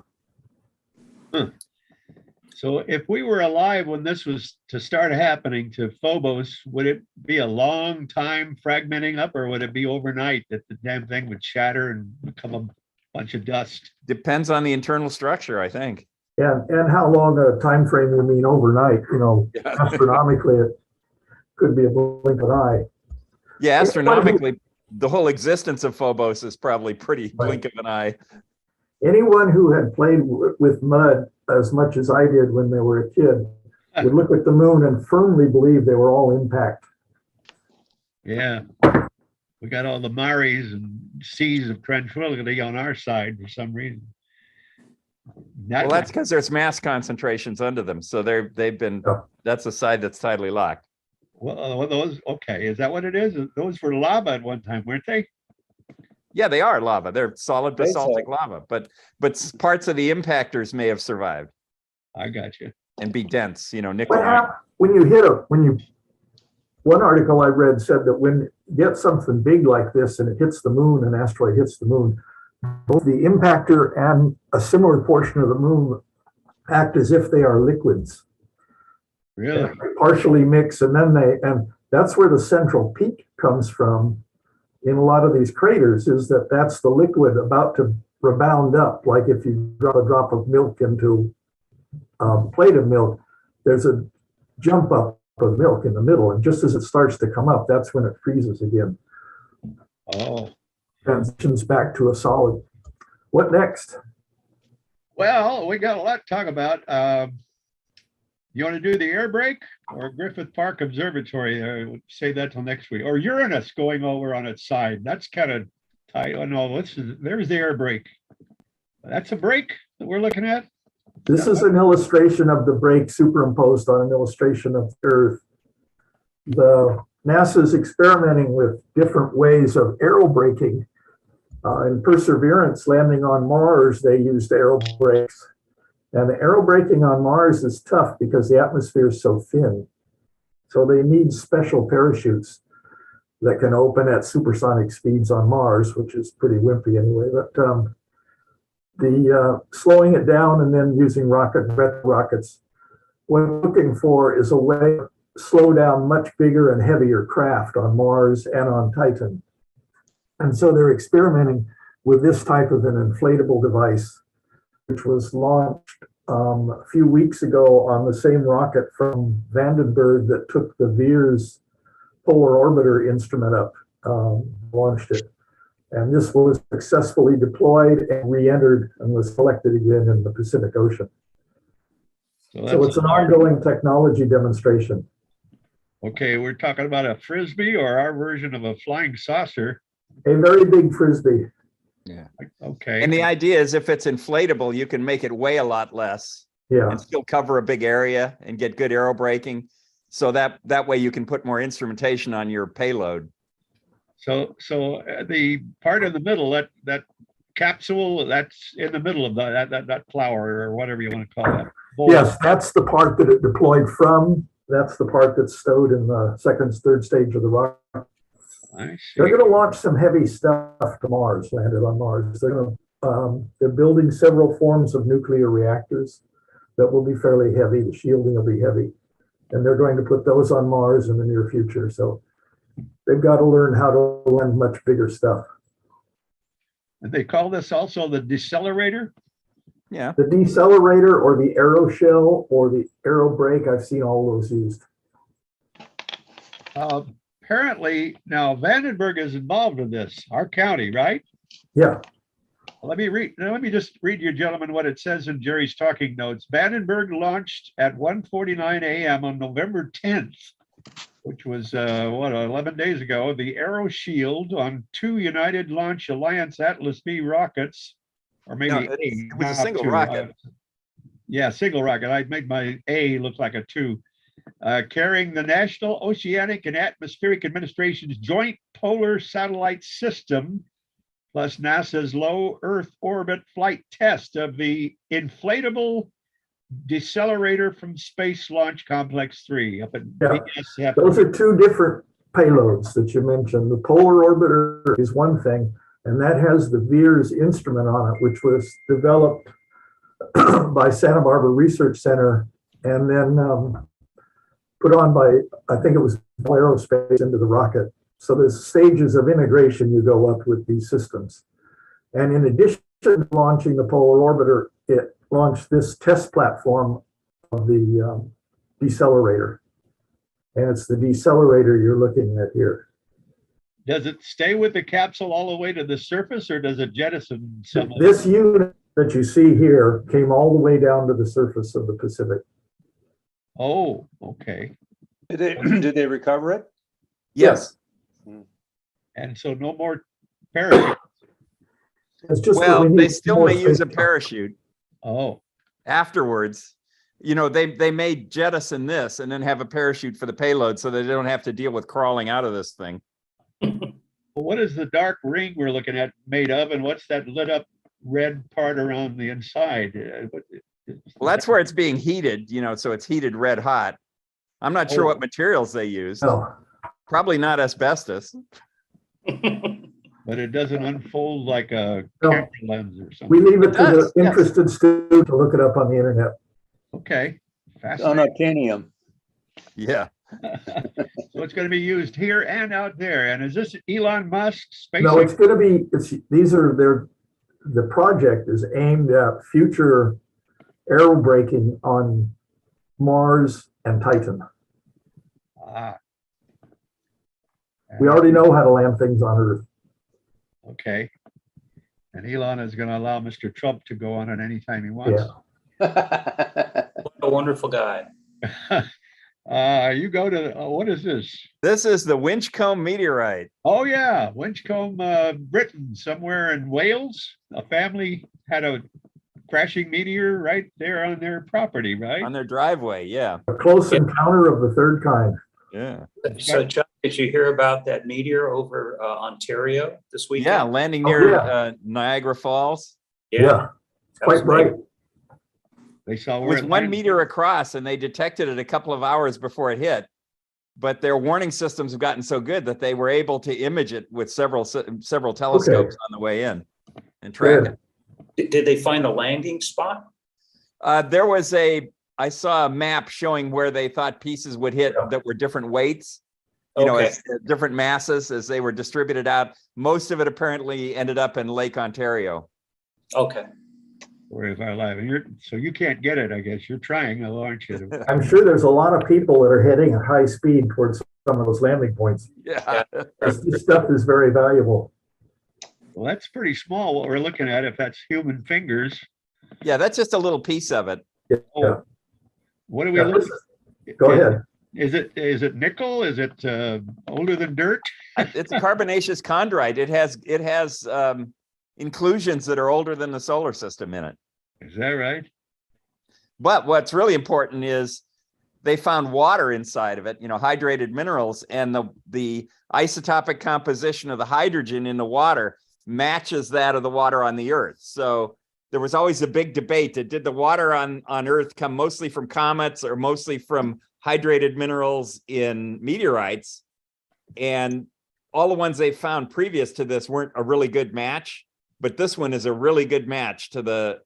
So if we were alive when this was to start happening to Phobos, would it be a long time fragmenting up, or would it be overnight that the damn thing would shatter and become a bunch of dust? Depends on the internal structure, I think. and how long a time frame you mean overnight, Yeah, astronomically, it could be a blink of an eye. yeah, astronomically, the whole existence of Phobos is probably pretty blink of an eye. Anyone who had played with mud as much as I did when they were a kid would look at the moon and firmly believe they were all impact. Yeah. We got all the mares and seas of tranquility on our side for some reason. Well, that's because there's mass concentrations under them. So they've been, that's a side that's tidally locked. well, those, okay, is that what it is? Those were lava at one time, weren't they? Yeah, they are lava. They're solid basaltic Basalt. lava, but parts of the impactors may have survived I got you. and be dense, you know, nickel. What happens when you hit one article I read said that when you get something big like this and it hits the moon, an asteroid hits the moon, both the impactor and a similar portion of the moon act as if they are liquids. Really? They partially mix, and then that's where the central peak comes from in a lot of these craters, is that's the liquid about to rebound up. Like if you drop a drop of milk into a plate of milk, there's a jump up of milk in the middle, and just as it starts to come up, that's when it freezes again. Oh, Transitions back to a solid. What next? well, we got a lot to talk about. You want to do the air brake or Griffith Park Observatory? Say that till next week. Or Uranus going over on its side. That's kind of tight. Oh no, there's the air brake. That's a brake that we're looking at. This is an illustration of the brake superimposed on an illustration of Earth. NASA's experimenting with different ways of aero braking. In Perseverance landing on Mars, they used aero brakes. And the aero braking on Mars is tough because the atmosphere is so thin. So they need special parachutes that can open at supersonic speeds on Mars, which is pretty wimpy anyway. But the slowing it down and then using rockets, what I'm looking for is a way to slow down much bigger and heavier craft on Mars and on Titan. And so they're experimenting with this type of an inflatable device, which was launched a few weeks ago on the same rocket from Vandenberg that took the VIIRS Polar Orbiter instrument up, launched it. And this was successfully deployed and re-entered and was collected again in the Pacific Ocean. So it's an ongoing technology demonstration. Okay, we're talking about a Frisbee or our version of a flying saucer. A very big Frisbee. Yeah. Okay. And the idea is if it's inflatable, you can make it weigh a lot less Yeah. and still cover a big area and get good aero braking. So that way you can put more instrumentation on your payload. So the part in the middle, that capsule, that's in the middle of that flower or whatever you want to call that. Bowl. Yes, that's the part that it deployed from. That's the part that's stowed in the second, third stage of the rocket. I see. They're going to launch some heavy stuff to Mars, landed on Mars. They're building several forms of nuclear reactors that will be fairly heavy. The shielding will be heavy. And they're going to put those on Mars in the near future. So they've got to learn how to land much bigger stuff. And they call this also the decelerator? Yeah. The decelerator or the aeroshell or the aero brake, I've seen all those used. Apparently, now Vandenberg is involved in this, our county, right? Yeah. Let me just read you gentlemen what it says in Jerry's talking notes. Vandenberg launched at 1:49 a.m. on November 10th, which was 11 days ago, the Aero Shield on 2 United Launch Alliance Atlas V rockets, or maybe No, A. it was a not single 2. rocket. Yeah, single rocket. I made my A look like a 2. Carrying the National Oceanic and Atmospheric Administration's Joint Polar Satellite System, plus NASA's low Earth orbit flight test of the inflatable decelerator from Space Launch Complex 3 up at BSF. Those are two different payloads that you mentioned. The Polar Orbiter is one thing, and that has the VIIRS instrument on it, which was developed by Santa Barbara Research Center and then put on by, I think it was Aerospace, into the rocket. So there's stages of integration you go up with these systems. And in addition to launching the Polar Orbiter, it launched this test platform of the decelerator. And it's the decelerator you're looking at here. Does it stay with the capsule all the way to the surface, or does it jettison some of it? This unit that you see here came all the way down to the surface of the Pacific. Oh, okay. Did they recover it? Yes. And so no more parachute. It's just that Well, we they need still more may use a safety. parachute Oh, afterwards. You know, they may jettison this and then have a parachute for the payload so that they don't have to deal with crawling out of this thing. well, what is the dark ring we're looking at made of? And what's that lit up red part around the inside? Well, that's where it's being heated, you know, so it's heated red hot. I'm not sure Oh. what materials they used. No, Probably not asbestos. But it doesn't unfold like a No. camera lens or we something. leave it It to does, the yes. interested student to look it up on the internet. Okay, fascinating. Unobtainium. Yeah. So it's going to be used here and out there. And is this Elon Musk No, it's SpaceX? going to be, the project is aimed at future aerobraking on Mars and Titan. Ah. We already know how to land things on Earth. Okay. And Elon is going to allow Mr. Trump to go on it anytime he wants. Yeah. What a wonderful guy. You go to, what is this? This is the Winchcombe meteorite. Oh, yeah, Winchcombe, Britain, somewhere in Wales. A family had a crashing meteor right there on their property, right? On their driveway. Yeah. A close encounter of the third kind. Yeah. So Chuck, did you hear about that meteor over Ontario this weekend? Yeah. Landing Oh, near yeah. Niagara Falls. Yeah, it's that was quite bright. big. They saw It where was it 1 landed. meter across and they detected it a couple of hours before it hit. But their warning systems have gotten so good that they were able to image it with several telescopes on the way in and track Good. it. Did they find a landing spot? I saw a map showing where they thought pieces would hit Yeah. that were different weights, you know, Okay. as different masses as they were distributed out. Most of it apparently ended up in Lake Ontario. Okay. Where is our live? And so you can't get it, I guess. You're trying, though, aren't you? I'm sure there's a lot of people that are heading at high speed towards some of those landing points. Yeah. This stuff is very valuable. Well, that's pretty small what we're looking at if that's human fingers. Yeah, that's just a little piece of it. Yeah. Oh, what do we Yeah, look? Go ahead. Is it nickel? Is it older than dirt? It's a carbonaceous chondrite. It has inclusions that are older than the solar system in it. Is that right? But what's really important is they found water inside of it, you know, hydrated minerals, and the isotopic composition of the hydrogen in the water matches that of the water on the Earth. So there was always a big debate that did the water on Earth come mostly from comets or mostly from hydrated minerals in meteorites. And all the ones they found previous to this weren't a really good match, but this one is a really good match to the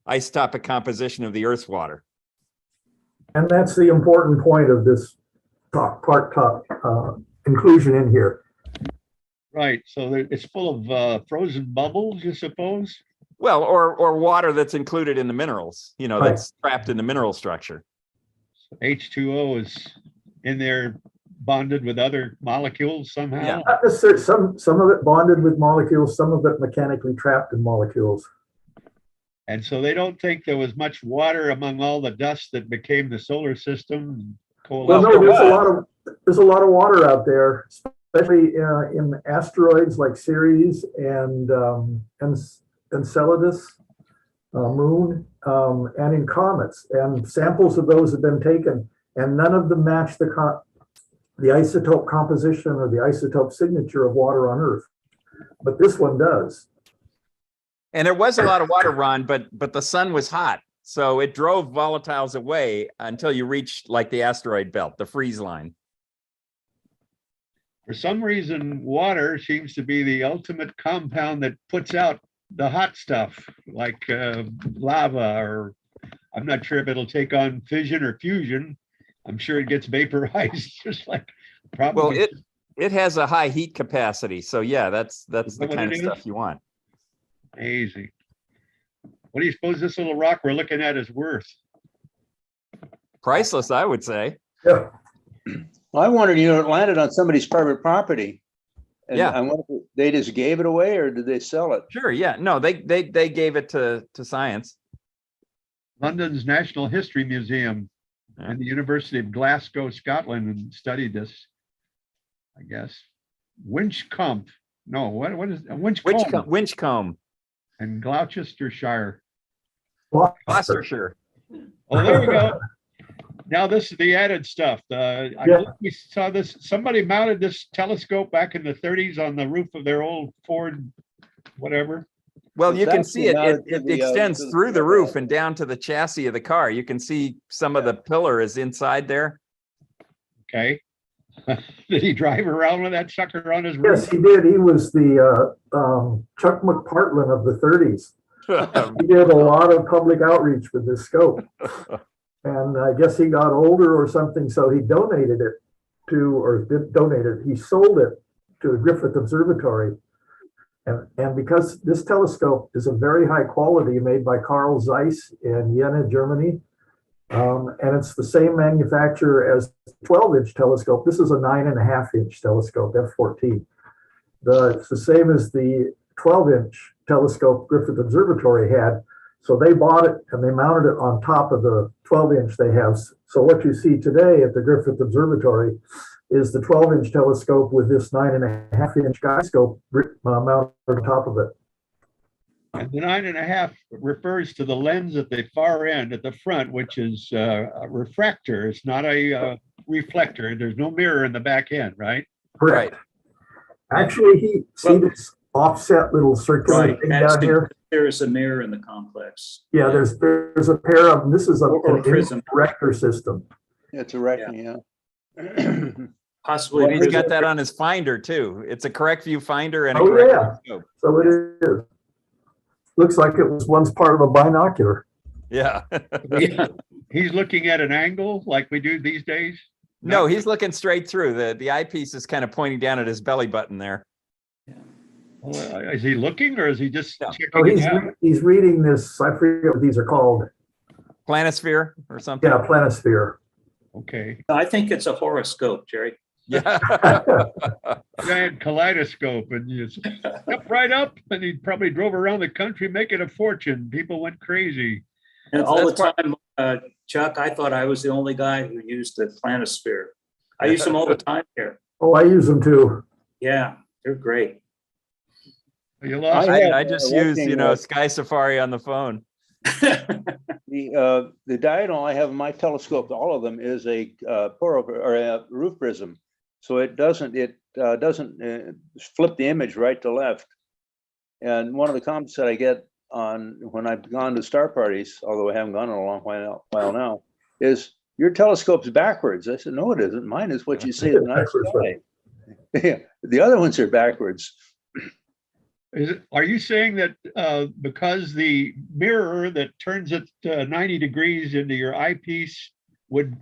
isotopic composition of the Earth's water. And that's the important point of this inclusion in here. Right. So it's full of frozen bubbles, you suppose? Well, or water that's included in the minerals, you know, Right. that's trapped in the mineral structure. H2O is in there bonded with other molecules somehow. Yeah. Not necessarily, some of it bonded with molecules, some of it mechanically trapped in molecules. And so they don't think there was much water among all the dust that became the solar system. Well, no, there's a lot of water out there, especially in asteroids like Ceres and Enceladus moon, and in comets. And samples of those have been taken, and none of them match the isotope composition or the isotope signature of water on Earth. But this one does. And there was a lot of water, Ron, but the sun was hot. So it drove volatiles away until you reached like the asteroid belt, the freeze line. For some reason, water seems to be the ultimate compound that puts out the hot stuff, like lava, or I'm not sure if it'll take on fission or fusion. I'm sure it gets vaporized, just like probably. Well, it has a high heat capacity. So yeah, that's the what kind it of is? stuff you want. Amazing. What do you suppose this little rock we're looking at is worth? Priceless, I would say. Yeah. Well, I wondered, you know, it landed on somebody's private property. And Yeah. I wonder if they just gave it away or did they sell it? Sure, yeah. No, they gave it to science. London's National History Museum and the University of Glasgow, Scotland, and studied this, I guess. Winchcombe. No, what is Winchcombe Winchcombe, and Gloucestershire. Gloucestershire. Oh, there we go. Now this is the added stuff. I believe we saw this. Somebody mounted this telescope back in the 30s on the roof of their old Ford, whatever. Well, It's you can actually see it. mounted It to the, extends to the through the front roof end. and down to the chassis of the car. You can see some of the pillar is inside there. Okay. Did he drive around with that sucker on his Yes, roof? he did. He was the Chuck McPartland of the 30s. He did a lot of public outreach with this scope. And I guess he got older or something, so he donated it to, or didn't donate it, he sold it to the Griffith Observatory. And because this telescope is a very high quality, made by Carl Zeiss in Jena, Germany, and it's the same manufacturer as the 12-inch telescope. This is a 9.5-inch telescope, F14. It's the same as the 12-inch telescope Griffith Observatory had. So they bought it and they mounted it on top of the 12-inch they have. So what you see today at the Griffith Observatory is the 12-inch telescope with this 9.5-inch sky scope mounted on top of it. And the 9.5 refers to the lens at the far end at the front, which is a refractor. It's not a reflector. There's no mirror in the back end, right? Correct. Actually, see this offset little circular Right, thing down here? there is a mirror in the complex. Yeah, there's a pair of them. This is Or an prism. director system. It's a reckoning, yeah. Possibly. And he's prism. got that on his finder too. It's a correct view finder and a Oh, correct yeah. scope. So it is. Looks like it was once part of a binocular. Yeah. Yeah. He's looking at an angle like we do these days. No, he's looking straight through. The eyepiece is kind of pointing down at his belly button there. Well, is he looking or is he just No. Oh, checking it out? he's reading this, I forget what these are called. Planisphere or something. Yeah, planisphere. Okay. I think it's a horoscope, Jerry. Yeah. Giant kaleidoscope and you step right up and he probably drove around the country making a fortune. People went crazy. And That's- all that's the time, Chuck, I thought I was the only guy who used the planisphere. I use them all the time here. Oh, I use them too. Yeah, they're great. You lost. I just use, working, Sky Safari on the phone. The diagonal I have in my telescope, all of them, is a or a roof prism. So it doesn't flip the image right to left. And one of the comments that I get on when I've gone to star parties, although I haven't gone in a long while now, is your telescope's backwards. I said, no, it isn't. Mine is what you see in the night Backwards, sky. Yeah, the other ones are backwards. Are you saying that because the mirror that turns it 90 degrees into your eyepiece would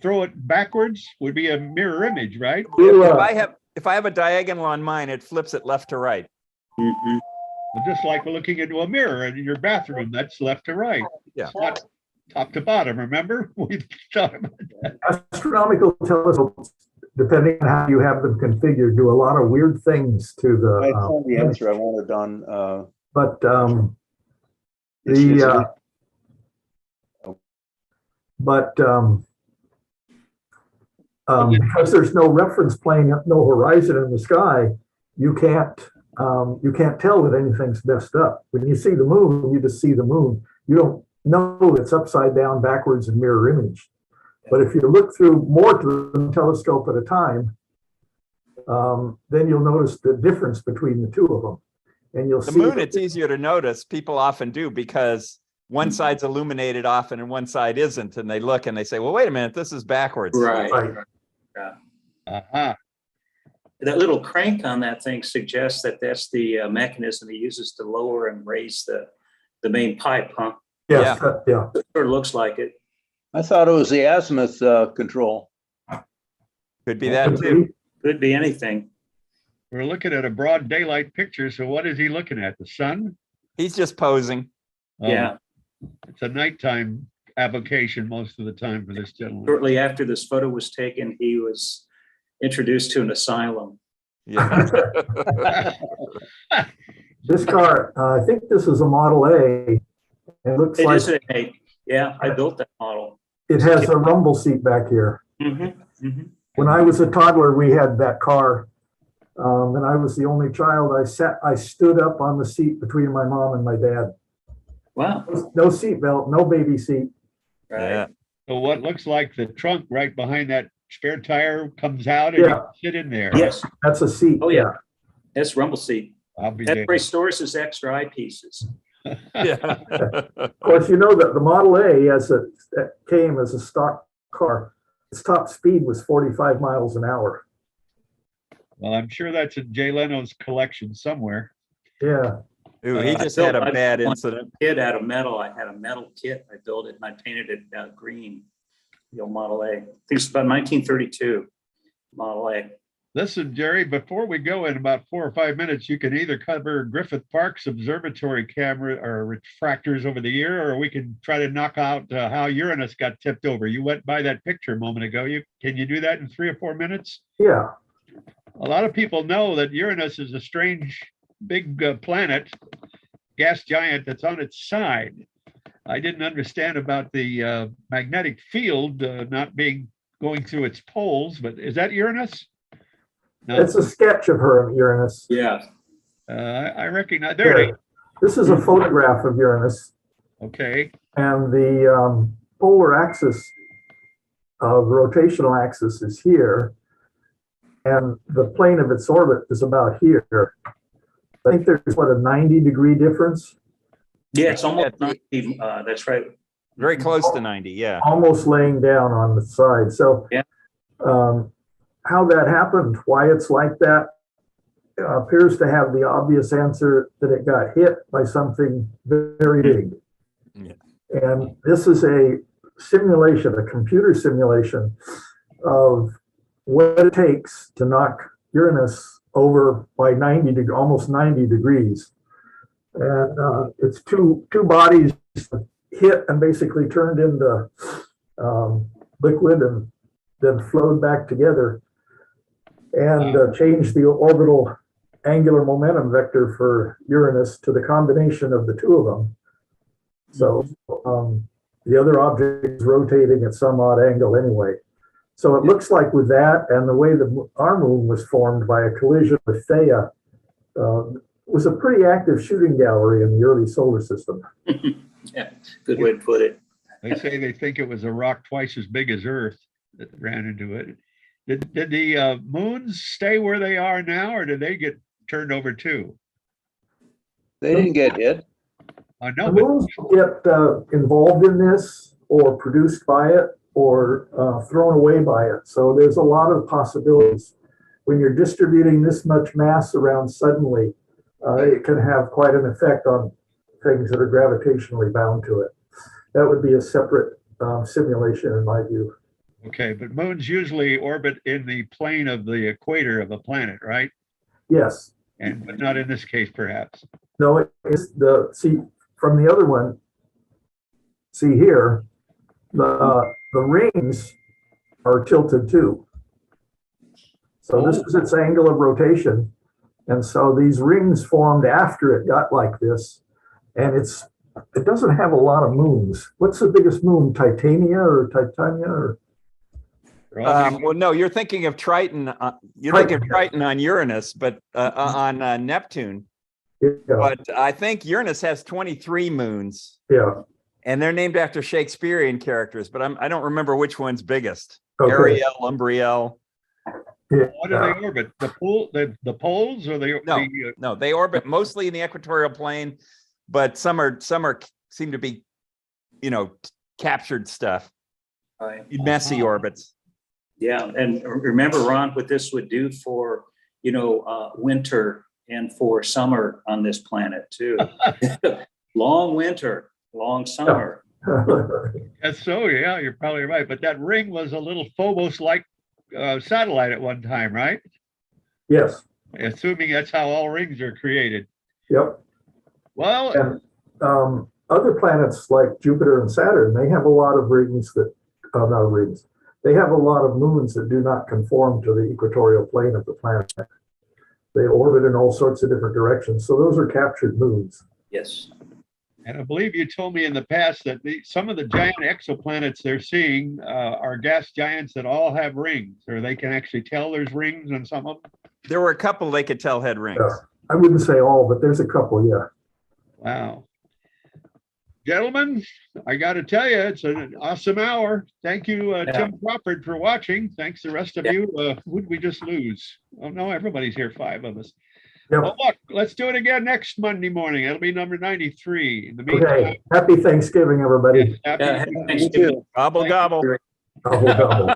throw it backwards would be a mirror image, right? If I have a diagonal on mine, it flips it left to right. Mhm. Just like looking into a mirror in your bathroom, that's left to right. Yeah. It's not top to bottom, remember? We talked about that. Astronomical telescopes, depending on how you have them configured, do a lot of weird things to I the. found the answer I wanted on. But It's- because there's no reference plane, no horizon in the sky, you can't tell that anything's messed up. When you see the moon, you just see the moon. You don't know it's upside down, backwards, and mirror image. But if you look through more to the telescope at a time, then you'll notice the difference between the two of them. And you'll The see moon, it's easier to notice. People often do because one side's illuminated often and one side isn't. And they look and they say, well, wait a minute, this is backwards. Right. Right. Uh-huh. That little crank on that thing suggests that that's the mechanism he uses to lower and raise the main pipe, huh? Yes, yeah. It sort of looks like it. I thought it was the azimuth control. Could be that too. Could be anything. We're looking at a broad daylight picture. So what is he looking at? The sun? He's just posing. Oh, Yeah. It's a nighttime application most of the time for this gentleman. Shortly after this photo was taken, he was introduced to an asylum. Yeah. This car, I think this is a Model A. It looks It like is yeah, I built that model. it has a rumble seat back here. Mhm, mhm. When I was a toddler, we had that car And I was the only child. I stood up on the seat between my mom and my dad. Wow. No seat belt, no baby seat. Yeah. Right. So what looks like the trunk right behind that spare tire comes out and you Yeah. can sit in there. Yes. That's a seat. Oh, yeah. That's rumble seat. I'll be That there. restores his extra eyepieces. Yeah. Of course, you know that the Model A, as it came as a stock car, its top speed was 45 miles an hour. Well, I'm sure that's in Jay Leno's collection somewhere. Yeah. Ooh, he Uh, just had a I bad built one incident. Kit out of metal. I had a metal kit. I built it and I painted it green. The old Model A. I think it's about 1932 Model A. Listen, Jerry, before we go in about 4 or 5 minutes, you can either cover Griffith Park's observatory camera or refractors over the year, or we can try to knock out how Uranus got tipped over. You went by that picture a moment ago. Can you do that in 3 or 4 minutes? Yeah. A lot of people know that Uranus is a strange big planet, gas giant that's on its side. I didn't understand about the magnetic field not going through its poles, but is that Uranus? No, It's a sketch of her, Uranus. Yeah. I recognize. There it is. This is a photograph of Uranus, Okay. and the polar axis of the rotational axis is here, and the plane of its orbit is about here. I think there's what, a 90-degree difference, Yeah, it's almost Yeah. 90. That's right. Very close to 90, yeah. almost laying down on the side. So, Yeah. How that happened, why it's like that, appears to have the obvious answer that it got hit by something very big. Yeah. And this is a simulation, a computer simulation of what it takes to knock Uranus over by almost 90 degrees. And it's two bodies hit and basically turned into liquid and then flowed back together and changed the orbital angular momentum vector for Uranus to the combination of the two of them. So the other object is rotating at some odd angle anyway. So it looks like with that and the way our moon was formed by a collision with Theia, was a pretty active shooting gallery in the early solar system. Yeah, good way to put it. They say they think it was a rock twice as big as Earth that ran into it. Did the moons stay where they are now, or did they get turned over too? They didn't get hit. I The know, but moons get involved in this or produced by it or thrown away by it. So there's a lot of possibilities. When you're distributing this much mass around suddenly, it can have quite an effect on things that are gravitationally bound to it. That would be a separate simulation in my view. okay, but moons usually orbit in the plane of the equator of a planet, right? Yes. But not in this case, perhaps. No, it is see from the other one, see here, the rings are tilted too. So this is its angle of rotation. And so these rings formed after it got like this. And it doesn't have a lot of moons. What's the biggest moon? Titania or Titania or? Well, no, you're thinking of Triton. You're thinking of Triton on Uranus, but on Neptune. Yeah. But I think Uranus has 23 moons, Yeah. and they're named after Shakespearean characters. But I don't remember which one's biggest. Okay. Ariel, Umbriel. Yeah. What do they orbit? The poles, or No. No, they orbit mostly in the equatorial plane, but some seem to be, captured stuff. Right. Messy orbits. Yeah, and remember, Ron, what this would do for, winter and for summer on this planet too. Long winter, long summer. That's so, yeah, you're probably right. But that ring was a little Phobos-like satellite at one time, right? Yes. Assuming that's how all rings are created. Yep. Well, And other planets like Jupiter and Saturn, they have a lot of rings that, not rings, they have a lot of moons that do not conform to the equatorial plane of the planet. They orbit in all sorts of different directions. So those are captured moons. Yes. and I believe you told me in the past that some of the giant exoplanets they're seeing are gas giants that all have rings, or they can actually tell there's rings on some of them. There were a couple they could tell had rings. Yeah. I wouldn't say all, but there's a couple, yeah. Wow. Gentlemen, I got to tell you, it's an awesome hour. Thank you, Tim Crawford, for watching. Thanks the rest of you. Who did we just lose? Oh, no, everybody's here, 5 of us. Yep. Well, look, let's do it again next Monday morning. It'll be number 93. In the meantime, Okay. Happy Thanksgiving, everybody. happy Thanksgiving. Gobble, gobble. Gobble, gobble.